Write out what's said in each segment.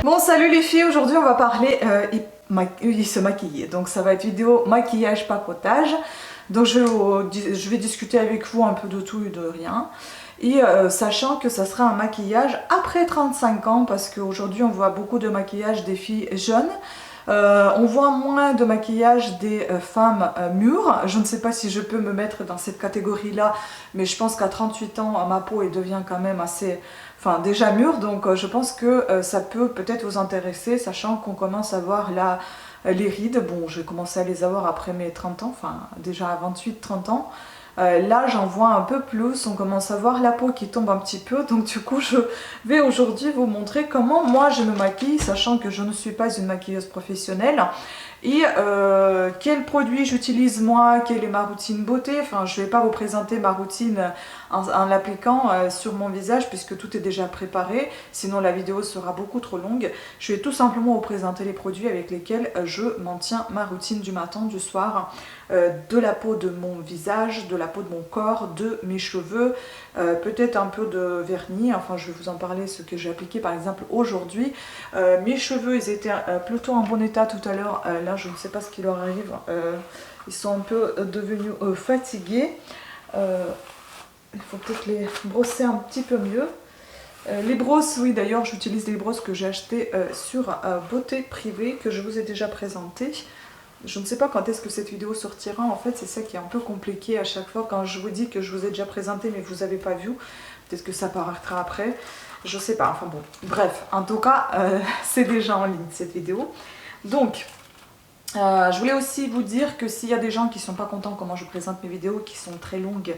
Bon, salut les filles, aujourd'hui on va parler se maquiller. Donc ça va être vidéo maquillage papotage. Donc je vais discuter avec vous un peu de tout et de rien. Et sachant que ça sera un maquillage après 35 ans, parce qu'aujourd'hui on voit beaucoup de maquillage des filles jeunes. On voit moins de maquillage des femmes mûres. Je ne sais pas si je peux me mettre dans cette catégorie-là, mais je pense qu'à 38 ans, ma peau elle devient quand même assez... Enfin, déjà mûre, donc je pense que ça peut peut-être vous intéresser, sachant qu'on commence à voir là les rides. Bon, j'ai commencé à les avoir après mes 30 ans, enfin déjà à 28-30 ans. Là j'en vois un peu plus, on commence à voir la peau qui tombe un petit peu, donc du coup je vais aujourd'hui vous montrer comment moi je me maquille, sachant que je ne suis pas une maquilleuse professionnelle, et quels produits j'utilise moi, quelle est ma routine beauté. Enfin je ne vais pas vous présenter ma routine en l'appliquant sur mon visage puisque tout est déjà préparé, sinon la vidéo sera beaucoup trop longue. Je vais tout simplement vous présenter les produits avec lesquels je maintiens ma routine du matin, du soir, de la peau de mon visage, de la peau de mon corps, de mes cheveux, peut-être un peu de vernis. Enfin je vais vous en parler, ce que j'ai appliqué par exemple aujourd'hui. Mes cheveux ils étaient plutôt en bon état tout à l'heure, là je ne sais pas ce qui leur arrive, ils sont un peu devenus fatigués. Il faut peut-être les brosser un petit peu mieux. Les brosses, oui d'ailleurs j'utilise les brosses que j'ai achetées sur Beauté Privée, que je vous ai déjà présentées. Je ne sais pas quand est-ce que cette vidéo sortira, en fait c'est ça qui est un peu compliqué à chaque fois quand je vous dis que je vous ai déjà présenté mais que vous n'avez pas vu. Peut-être que ça paraîtra après, je sais pas, enfin bon. Bref, en tout cas c'est déjà en ligne cette vidéo. Donc je voulais aussi vous dire que s'il y a des gens qui ne sont pas contents comment je présente mes vidéos, qui sont très longues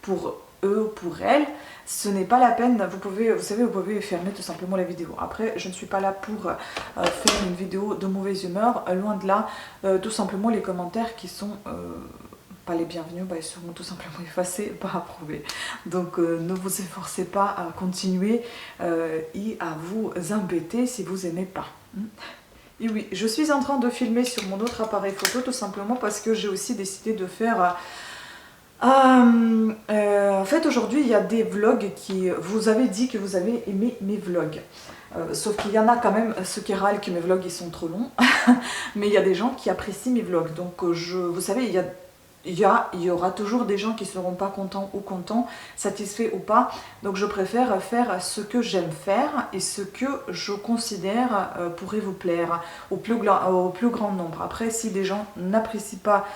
pour eux ou pour elles, ce n'est pas la peine, vous savez, vous pouvez fermer tout simplement la vidéo. Après, je ne suis pas là pour faire une vidéo de mauvaise humeur, loin de là. Tout simplement les commentaires qui sont pas les bienvenus, bah, ils seront tout simplement effacés, pas approuvés. Donc ne vous efforcez pas à continuer et à vous embêter si vous n'aimez pas. Et oui, je suis en train de filmer sur mon autre appareil photo tout simplement parce que j'ai aussi décidé de faire... en fait aujourd'hui il y a des vlogs qui... Vous avez dit que vous avez aimé mes vlogs. Sauf qu'il y en a quand même ceux qui râlent que mes vlogs ils sont trop longs. Mais il y a des gens qui apprécient mes vlogs. Donc vous savez, il y aura toujours des gens qui ne seront pas contents ou contents, satisfaits ou pas. Donc je préfère faire ce que j'aime faire et ce que je considère pourrait vous plaire au plus grand nombre. Après, si des gens n'apprécient pas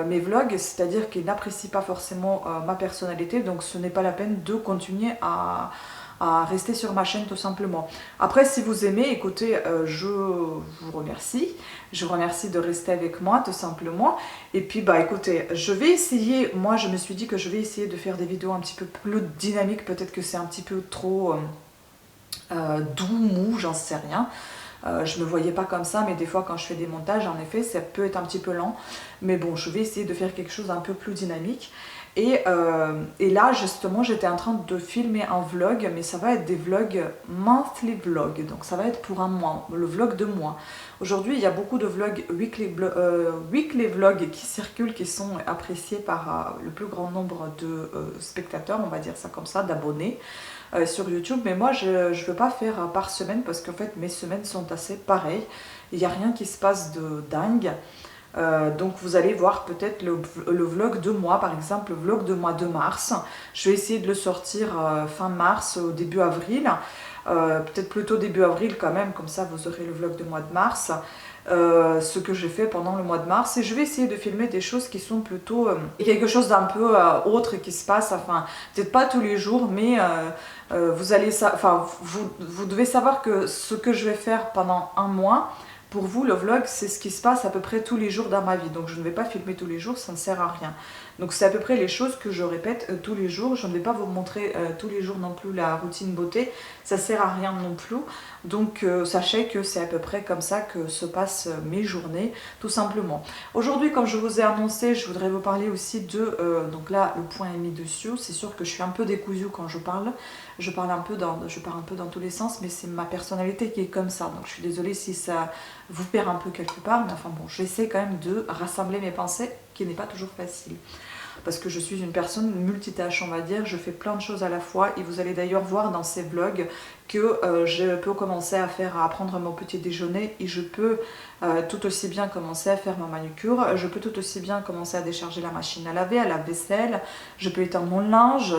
mes vlogs, c'est-à-dire qu'ils n'apprécient pas forcément ma personnalité, donc ce n'est pas la peine de continuer à rester sur ma chaîne tout simplement. Après si vous aimez, écoutez, je vous remercie. Je vous remercie de rester avec moi tout simplement. Et puis bah écoutez, je vais essayer, moi je me suis dit que je vais essayer de faire des vidéos un petit peu plus dynamiques. Peut-être que c'est un petit peu trop doux, mou, j'en sais rien. Je ne me voyais pas comme ça, mais des fois quand je fais des montages, en effet, ça peut être un petit peu lent. Mais bon, je vais essayer de faire quelque chose un peu plus dynamique. Et là, justement, j'étais en train de filmer un vlog, mais ça va être des vlogs monthly vlog. Donc ça va être pour un mois, le vlog de mois. Aujourd'hui, il y a beaucoup de vlogs weekly vlogs qui circulent, qui sont appréciés par le plus grand nombre de spectateurs, on va dire ça comme ça, d'abonnés. Sur YouTube, mais moi je ne veux pas faire par semaine parce qu'en fait mes semaines sont assez pareilles, il n'y a rien qui se passe de dingue. Donc vous allez voir peut-être le vlog de mois, par exemple le vlog de mois de mars. Je vais essayer de le sortir fin mars au début avril, peut-être plutôt début avril quand même, comme ça vous aurez le vlog de mois de mars. Ce que j'ai fait pendant le mois de mars, et je vais essayer de filmer des choses qui sont plutôt quelque chose d'un peu autre qui se passe, enfin peut-être pas tous les jours, mais vous devez savoir que ce que je vais faire pendant un mois, pour vous le vlog c'est ce qui se passe à peu près tous les jours dans ma vie, donc je ne vais pas filmer tous les jours, ça ne sert à rien. Donc c'est à peu près les choses que je répète tous les jours. Je ne vais pas vous montrer tous les jours non plus la routine beauté, ça sert à rien non plus. Donc sachez que c'est à peu près comme ça que se passent mes journées, tout simplement. Aujourd'hui, comme je vous ai annoncé, je voudrais vous parler aussi de... donc là, le point est mis dessus. C'est sûr que je suis un peu décousue quand je parle. Je pars un peu dans tous les sens, mais c'est ma personnalité qui est comme ça. Donc je suis désolée si ça vous perd un peu quelque part. Mais enfin bon, j'essaie quand même de rassembler mes pensées, qui n'est pas toujours facile. parce que je suis une personne multitâche, on va dire, je fais plein de choses à la fois et vous allez d'ailleurs voir dans ces vlogs que je peux commencer à prendre mon petit déjeuner et je peux tout aussi bien commencer à faire ma manucure, je peux tout aussi bien commencer à décharger la machine à laver, à la vaisselle, je peux étendre mon linge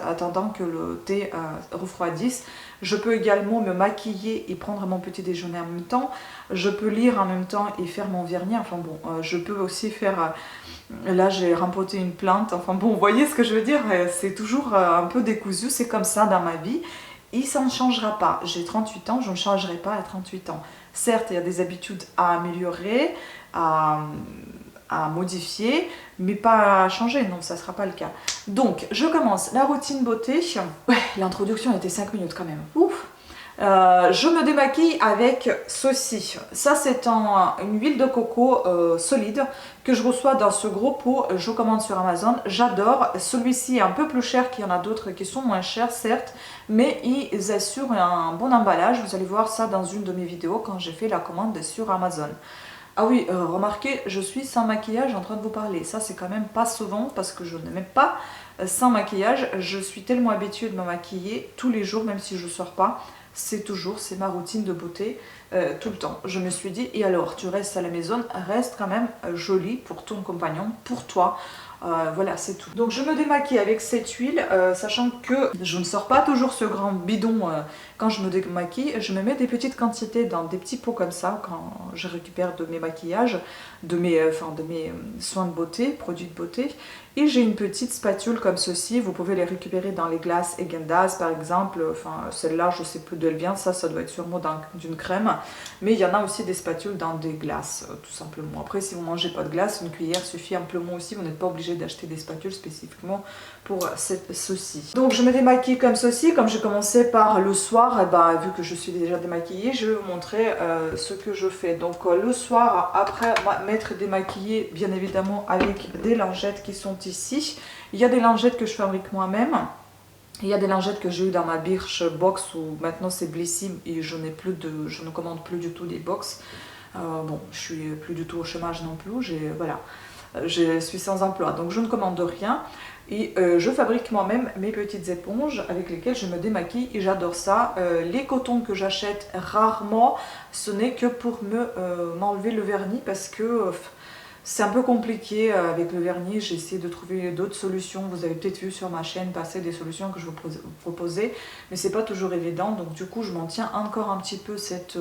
attendant que le thé refroidisse. Je peux également me maquiller et prendre mon petit déjeuner en même temps. Je peux lire en même temps et faire mon vernis. Enfin bon, je peux aussi faire... là, j'ai rempoté une plante. Enfin bon, vous voyez ce que je veux dire? C'est toujours un peu décousu. C'est comme ça dans ma vie. Et ça ne changera pas. J'ai 38 ans, je ne changerai pas à 38 ans. Certes, il y a des habitudes à améliorer, à modifier, mais pas à changer, non, ça ne sera pas le cas. Donc, je commence la routine beauté. Ouais, l'introduction était 5 minutes quand même. Ouf. Je me démaquille avec ceci. Ça, c'est une huile de coco solide que je reçois dans ce gros pot. Je commande sur Amazon. J'adore. Celui-ci est un peu plus cher qu'il y en a d'autres qui sont moins chers, certes, mais ils assurent un bon emballage. Vous allez voir ça dans une de mes vidéos quand j'ai fait la commande sur Amazon. Ah oui, remarquez, je suis sans maquillage en train de vous parler. Ça, c'est quand même pas souvent parce que je n'aime pas sans maquillage. Je suis tellement habituée de me maquiller tous les jours, même si je ne sors pas. C'est ma routine de beauté tout le temps. Je me suis dit, et alors, tu restes à la maison, reste quand même jolie pour ton compagnon, pour toi. Voilà, c'est tout. Donc je me démaquille avec cette huile, sachant que je ne sors pas toujours ce grand bidon quand je me démaquille. Je me mets des petites quantités dans des petits pots comme ça quand je récupère de mes maquillages, de mes soins de beauté, produits de beauté. Et j'ai une petite spatule comme ceci. Vous pouvez les récupérer dans les glaces Häagen-Dazs par exemple. Enfin, celle-là, je ne sais plus d'où elle vient. Ça doit être sûrement d'une crème. Mais il y en a aussi des spatules dans des glaces, tout simplement. Après, si vous ne mangez pas de glace, une cuillère suffit amplement aussi. Vous n'êtes pas obligé d'acheter des spatules spécifiquement pour ceci. Donc, je me démaquille comme ceci. Comme j'ai commencé par le soir, et ben, vu que je suis déjà démaquillée, je vais vous montrer ce que je fais. Donc, le soir, après m'être démaquillée, bien évidemment, avec des lingettes qui sont ici. Il y a des lingettes que je fabrique moi-même. Il y a des lingettes que j'ai eu dans ma Birchbox où maintenant c'est Blissim et je ne commande plus du tout des box. Bon, je suis plus du tout au chômage non plus. Voilà, je suis sans emploi, donc je ne commande rien. Et je fabrique moi-même mes petites éponges avec lesquelles je me démaquille et j'adore ça. Les cotons que j'achète rarement, ce n'est que pour m'enlever le vernis parce que... c'est un peu compliqué avec le vernis, j'ai essayé de trouver d'autres solutions. Vous avez peut-être vu sur ma chaîne passer des solutions que je vous proposais, mais c'est pas toujours évident. Donc du coup, je m'en tiens encore un petit peu cette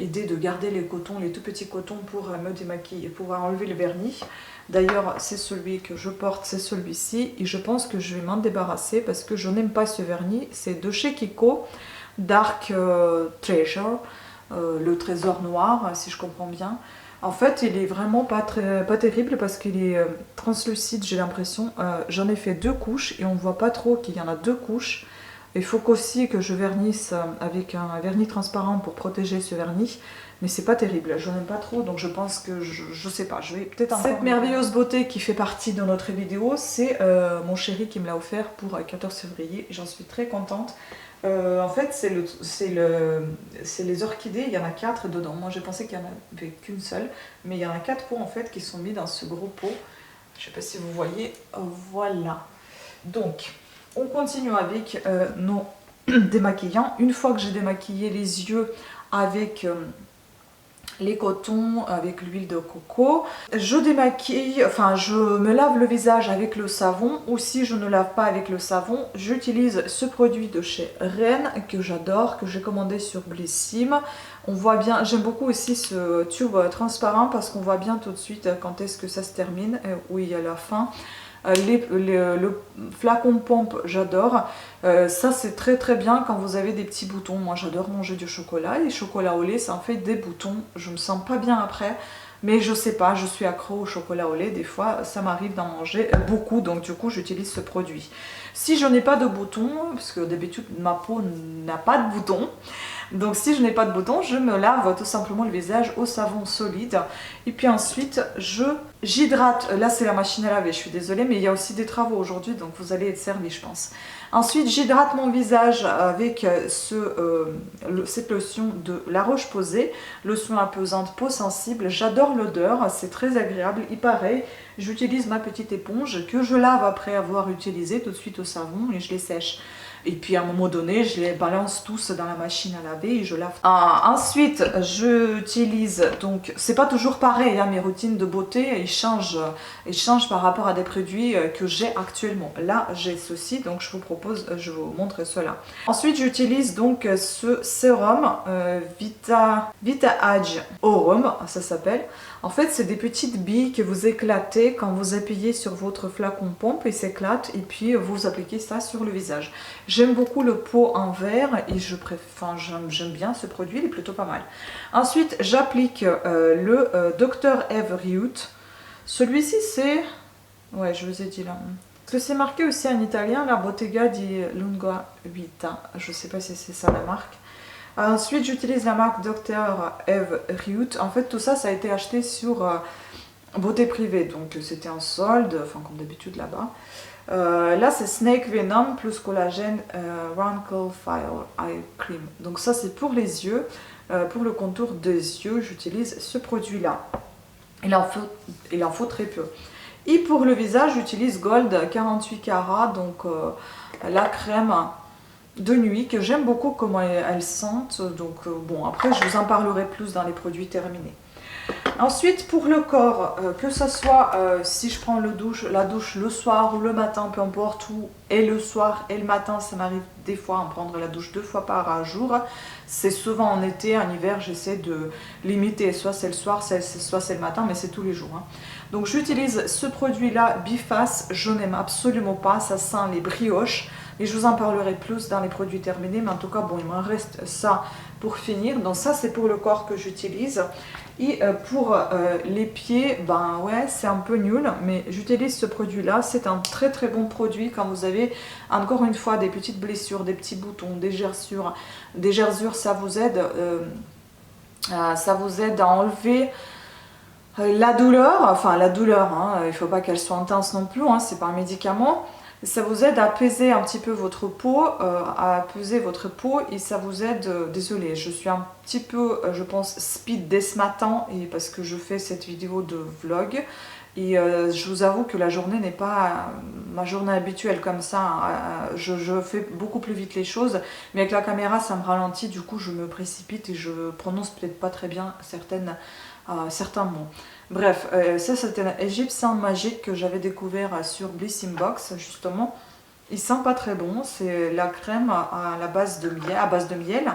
idée de garder les cotons, les tout petits cotons pour me démaquiller, pour enlever le vernis. D'ailleurs, c'est celui que je porte, c'est celui-ci. Et je pense que je vais m'en débarrasser parce que je n'aime pas ce vernis. C'est de chez Kiko, Dark Treasure, le trésor noir, si je comprends bien. En fait, il est vraiment pas terrible parce qu'il est translucide, j'ai l'impression. J'en ai fait 2 couches et on ne voit pas trop qu'il y en a 2 couches. Il faut aussi que je vernisse avec un vernis transparent pour protéger ce vernis. Mais c'est pas terrible, je n'aime pas trop, donc je pense que je sais pas, je vais peut-être encore... Cette merveilleuse beauté qui fait partie de notre vidéo, c'est mon chéri qui me l'a offert pour 14 février. J'en suis très contente. En fait, c'est les orchidées, il y en a 4 dedans. Moi, j'ai pensé qu'il n'y en avait qu'une seule, mais il y en a 4 pots en fait qui sont mis dans ce gros pot. Je ne sais pas si vous voyez, voilà. Donc, on continue avec nos démaquillants. Une fois que j'ai démaquillé les yeux avec... les cotons avec l'huile de coco. Je démaquille, enfin je me lave le visage avec le savon, ou si je ne lave pas avec le savon, j'utilise ce produit de chez Rennes que j'adore, que j'ai commandé sur Blissim. On voit bien, j'aime beaucoup aussi ce tube transparent parce qu'on voit bien tout de suite quand est-ce que ça se termine, où il y a la fin. Le flacon pompe, j'adore. Ça c'est très bien quand vous avez des petits boutons. Moi j'adore manger du chocolat, et chocolat au lait ça en fait des boutons. Je me sens pas bien après, mais je sais pas, je suis accro au chocolat au lait. Des fois ça m'arrive d'en manger beaucoup, donc du coup j'utilise ce produit. Si je n'ai pas de boutons, parce que d'habitude ma peau n'a pas de boutons, donc si je n'ai pas de boutons, je me lave tout simplement le visage au savon solide. Et puis ensuite, j'hydrate. Là c'est la machine à laver, je suis désolée, mais il y a aussi des travaux aujourd'hui, donc vous allez être servi je pense. Ensuite, j'hydrate mon visage avec cette lotion de La Roche-Posay, lotion apaisante peau sensible. J'adore l'odeur, c'est très agréable. Et pareil, j'utilise ma petite éponge que je lave après avoir utilisé tout de suite au savon et je les sèche. Et puis à un moment donné, je les balance tous dans la machine à laver et je lave. Ensuite, j'utilise, donc c'est pas toujours pareil, hein, mes routines de beauté, ils changent par rapport à des produits que j'ai actuellement. Là, j'ai ceci, donc je vous montre cela. Ensuite, j'utilise donc ce sérum Vita Age Aurum, ça s'appelle. En fait, c'est des petites billes que vous éclatez quand vous appuyez sur votre flacon pompe et s'éclate et puis vous appliquez ça sur le visage. J'aime beaucoup le pot en verre et j'aime bien ce produit, il est plutôt pas mal. Ensuite, j'applique le Dr. Eve Riut. Celui-ci, c'est... Ouais, je vous ai dit là. Parce que c'est marqué aussi en italien, la Bottega di Lunga Vita. Je sais pas si c'est ça la marque. Ensuite, j'utilise la marque Dr. Eve Riut. En fait, tout ça, ça a été acheté sur Beauté Privée. Donc, c'était en solde, enfin, comme d'habitude là-bas. Là, c'est Snake Venom plus collagène Wrinkle File Eye Cream. Donc, ça, c'est pour les yeux. Pour le contour des yeux, j'utilise ce produit-là. Il en faut très peu. Et pour le visage, j'utilise Gold 48 carats. Donc, la crème de nuit que j'aime beaucoup comment elles sentent, donc bon, après je vous en parlerai plus dans les produits terminés. Ensuite, pour le corps, que ce soit si je prends la douche le soir ou le matin, peu importe où, et le soir et le matin, ça m'arrive des fois à prendre la douche 2 fois par jour. C'est souvent en été, en hiver, j'essaie de limiter, soit c'est le soir, soit c'est le matin, mais c'est tous les jours. Hein. Donc j'utilise ce produit-là, Biface, je n'aime absolument pas, ça sent les brioches. Et je vous en parlerai plus dans les produits terminés, mais en tout cas, bon, il me reste ça pour finir. Donc ça, c'est pour le corps que j'utilise. Et pour les pieds, ben ouais, c'est un peu nul, mais j'utilise ce produit-là. C'est un très très bon produit quand vous avez, encore une fois, des petites blessures, des petits boutons, des gerçures. Des gerçures, ça vous aide à enlever la douleur. Enfin, la douleur, hein, il ne faut pas qu'elle soit intense non plus, hein, c'est pas un médicament. Ça vous aide à apaiser un petit peu votre peau, et ça vous aide, désolée, je suis un petit peu, je pense, speed dès ce matin et parce que je fais cette vidéo de vlog et je vous avoue que la journée n'est pas ma journée habituelle comme ça, je fais beaucoup plus vite les choses, mais avec la caméra ça me ralentit, du coup je me précipite et je prononce peut-être pas très bien certains mots. Bref, ça c'était un Egyptien magique que j'avais découvert sur Bliss Inbox justement. Il sent pas très bon, c'est la crème à base de miel.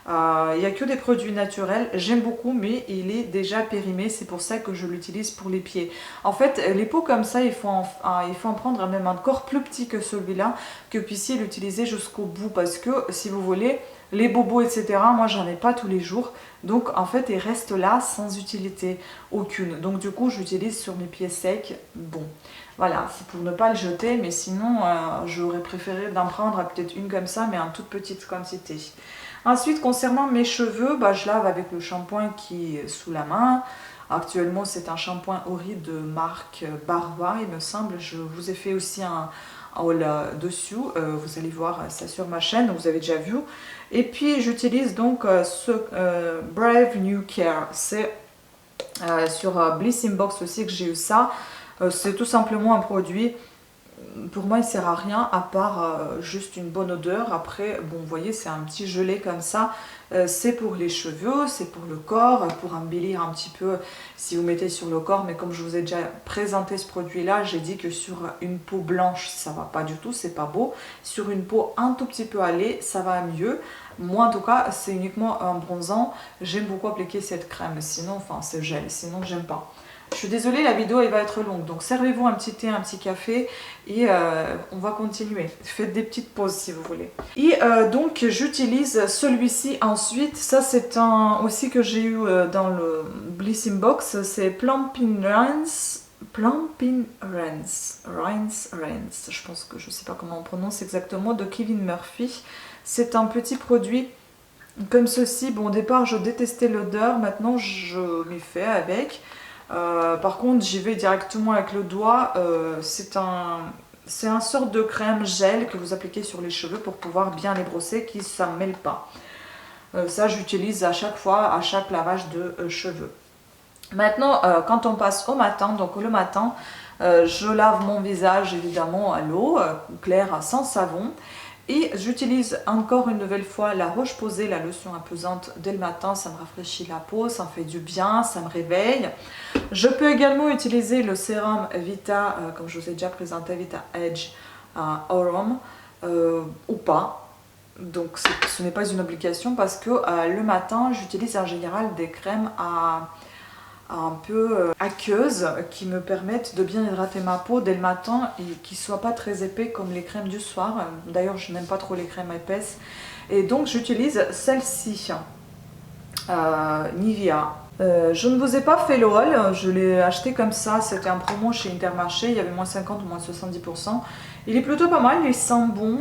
Il n'y a que des produits naturels, j'aime beaucoup mais il est déjà périmé, c'est pour ça que je l'utilise pour les pieds. En fait, les pots comme ça, il faut en prendre même encore plus petit que celui-là, que vous puissiez l'utiliser jusqu'au bout parce que si vous voulez, les bobos etc, moi j'en ai pas tous les jours, donc en fait ils restent là sans utilité aucune, donc du coup j'utilise sur mes pieds secs. Bon voilà, c'est pour ne pas le jeter, mais sinon j'aurais préféré d'en prendre peut-être une comme ça mais en toute petite quantité. Ensuite, concernant mes cheveux, bah, je lave avec le shampoing qui est sous la main. Actuellement c'est un shampoing Ori de marque Barba il me semble, je vous ai fait aussi un haul dessus, vous allez voir ça sur ma chaîne, vous avez déjà vu. Et puis j'utilise donc ce Brave New Care, c'est sur Bliss Inbox aussi que j'ai eu ça. C'est tout simplement un produit, pour moi il ne sert à rien à part juste une bonne odeur. Après bon vous voyez c'est un petit gelé comme ça, c'est pour les cheveux, c'est pour le corps, pour embellir un petit peu si vous mettez sur le corps, mais comme je vous ai déjà présenté ce produit là, j'ai dit que sur une peau blanche ça va pas du tout, c'est pas beau. Sur une peau un tout petit peu hâlée ça va mieux. Moi en tout cas c'est uniquement un bronzant, j'aime beaucoup appliquer cette crème, sinon enfin ce gel, sinon j'aime pas. Je suis désolée, la vidéo elle va être longue, donc servez-vous un petit thé, un petit café et on va continuer. Faites des petites pauses si vous voulez. Et donc j'utilise celui-ci ensuite, ça c'est un aussi que j'ai eu dans le Bliss Inbox, c'est Plumping Rinse, je pense que je sais pas comment on prononce exactement, de Kevin Murphy. C'est un petit produit comme ceci. Bon au départ je détestais l'odeur, maintenant je m'y fais avec. Par contre j'y vais directement avec le doigt, c'est un sorte de crème gel que vous appliquez sur les cheveux pour pouvoir bien les brosser, qui ne s'en mêle pas. Ça j'utilise à chaque fois, à chaque lavage de cheveux. Maintenant quand on passe au matin, donc le matin Je lave mon visage évidemment à l'eau claire sans savon. Et j'utilise encore une nouvelle fois la Roche-Posay, la lotion apaisante dès le matin. Ça me rafraîchit la peau, ça me fait du bien, ça me réveille. Je peux également utiliser le sérum Vita, comme je vous ai déjà présenté, Vita Edge Aurum, ou pas. Donc ce n'est pas une obligation parce que le matin, j'utilise en général des crèmes un peu aqueuses qui me permettent de bien hydrater ma peau dès le matin et qui ne soient pas très épais comme les crèmes du soir. D'ailleurs, je n'aime pas trop les crèmes épaisses. Et donc, j'utilise celle-ci, Nivea. Je ne vous ai pas fait le haul, je l'ai acheté comme ça, c'était en promo chez Intermarché, il y avait moins 50 ou moins 70%. Il est plutôt pas mal, il sent bon,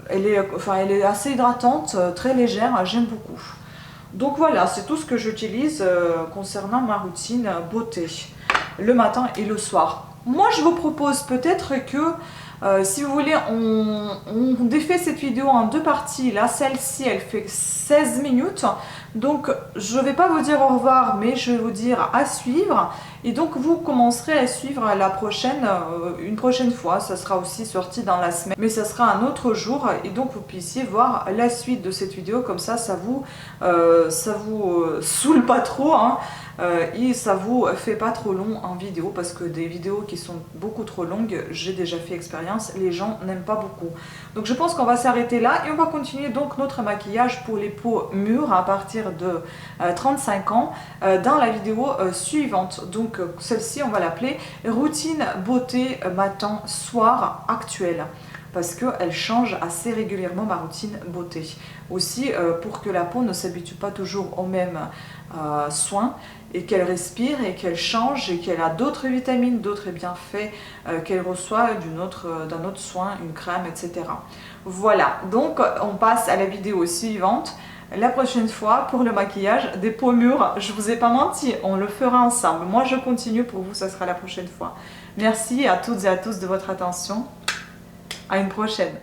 elle est assez hydratante, très légère, j'aime beaucoup. Donc voilà, c'est tout ce que j'utilise concernant ma routine beauté, le matin et le soir. Moi, je vous propose peut-être que, si vous voulez, on défait cette vidéo en deux parties. Là, celle-ci, elle fait 16 minutes. Donc, je ne vais pas vous dire au revoir, mais je vais vous dire à suivre. Et donc, vous commencerez à suivre la prochaine, une prochaine fois. Ça sera aussi sorti dans la semaine, mais ça sera un autre jour. Et donc, vous puissiez voir la suite de cette vidéo. Comme ça vous saoule pas trop, hein. Et ça vous fait pas trop long en vidéo, parce que des vidéos qui sont beaucoup trop longues, j'ai déjà fait expérience, les gens n'aiment pas beaucoup. Donc je pense qu'on va s'arrêter là et on va continuer donc notre maquillage pour les peaux mûres à partir de 35 ans dans la vidéo suivante. Donc celle-ci, on va l'appeler routine beauté matin soir actuelle, parce qu'elle change assez régulièrement ma routine beauté. Aussi, pour que la peau ne s'habitue pas toujours aux mêmes soins, et qu'elle respire et qu'elle change et qu'elle a d'autres vitamines, d'autres bienfaits qu'elle reçoit d'un autre soin, une crème, etc. Voilà, donc on passe à la vidéo suivante. La prochaine fois, pour le maquillage des peaux mûres, je vous ai pas menti, on le fera ensemble. Moi, je continue, pour vous, ça sera la prochaine fois. Merci à toutes et à tous de votre attention. À une prochaine.